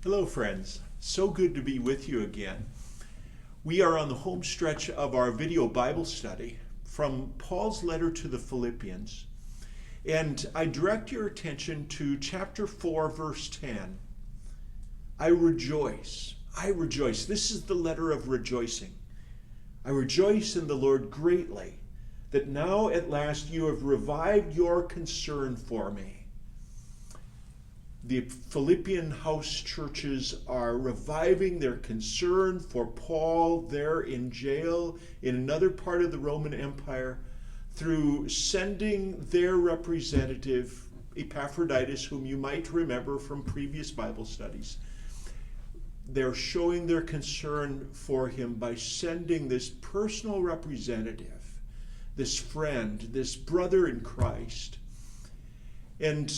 Hello, friends. So good to be with you again. We are on the home stretch of our video Bible study from Paul's letter to the Philippians. And I direct your attention to chapter 4, verse 10. I rejoice. I rejoice. This is the letter of rejoicing. I rejoice in the Lord greatly that now at last you have revived your concern for me. The Philippian house churches are reviving their concern for Paul there in jail in another part of the Roman Empire through sending their representative, Epaphroditus, whom you might remember from previous Bible studies. They're showing their concern for him by sending this personal representative, this friend, this brother in Christ. And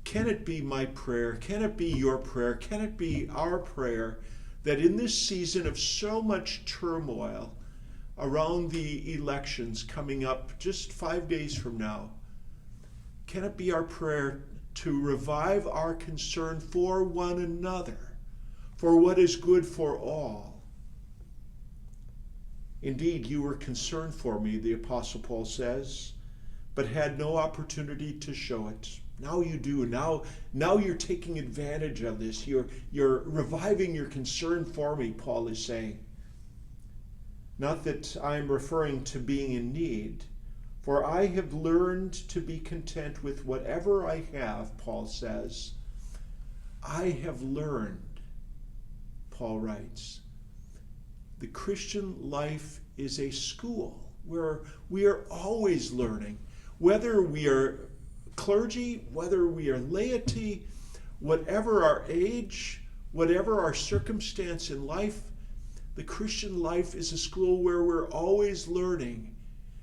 can it be my prayer? Can it be your prayer? Can it be our prayer that in this season of so much turmoil around the elections coming up just 5 days from now, can it be our prayer to revive our concern for one another, for what is good for all? Indeed, you were concerned for me, the Apostle Paul says, but had no opportunity to show it. Now you do. Now you're taking advantage of this. You're reviving your concern for me, Paul is saying. Not that I'm referring to being in need, for I have learned to be content with whatever I have, Paul says. I have learned, Paul writes. The Christian life is a school where we are always learning, whether we are clergy, whether we are laity, whatever our age, whatever our circumstance in life, the Christian life is a school where we're always learning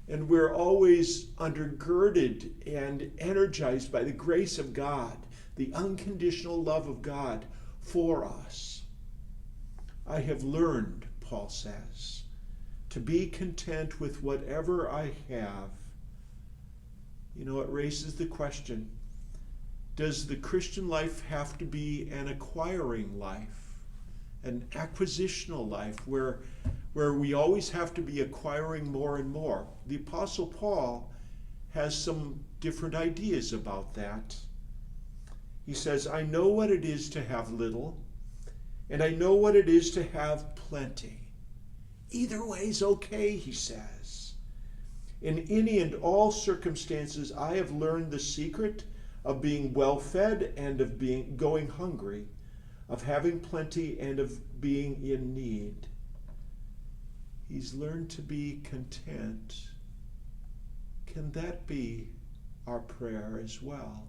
and we're always undergirded and energized by the grace of God, the unconditional love of God for us. I have learned, Paul says, to be content with whatever I have. You know, it raises the question, does the Christian life have to be an acquiring life, an acquisitional life, where we always have to be acquiring more and more? The Apostle Paul has some different ideas about that. He says, I know what it is to have little, and I know what it is to have plenty. Either way is okay, he says. In any and all circumstances, I have learned the secret of being well fed and of going hungry, of having plenty and of being in need. He's learned to be content. Can that be our prayer as well?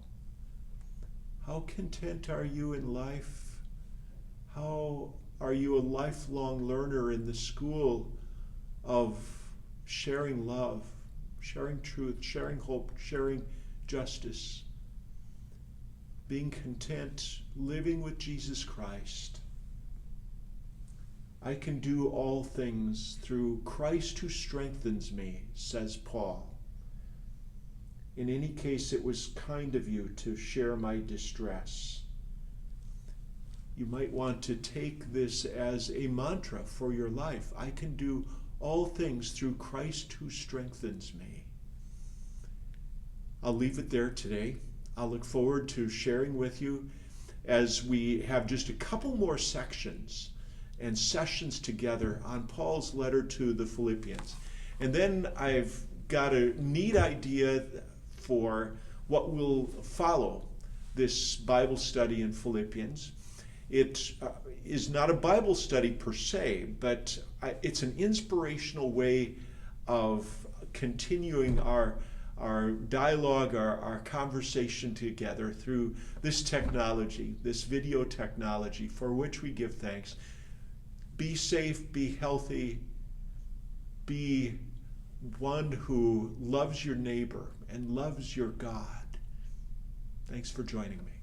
How content are you in life? How are you a lifelong learner in the school of sharing love, sharing truth, sharing hope, sharing justice, being content, living with Jesus Christ? I can do all things through Christ who strengthens me, says Paul. In any case, it was kind of you to share my distress. You might want to take this as a mantra for your life. I can do all things through Christ who strengthens me. I'll leave it there today. I'll look forward to sharing with you as we have just a couple more sections and sessions together on Paul's letter to the Philippians. And then I've got a neat idea for what will follow this Bible study in Philippians. It is not a Bible study per se, but it's an inspirational way of continuing our dialogue, our conversation together through this technology, this video technology, for which we give thanks. Be safe, be healthy, be one who loves your neighbor and loves your God. Thanks for joining me.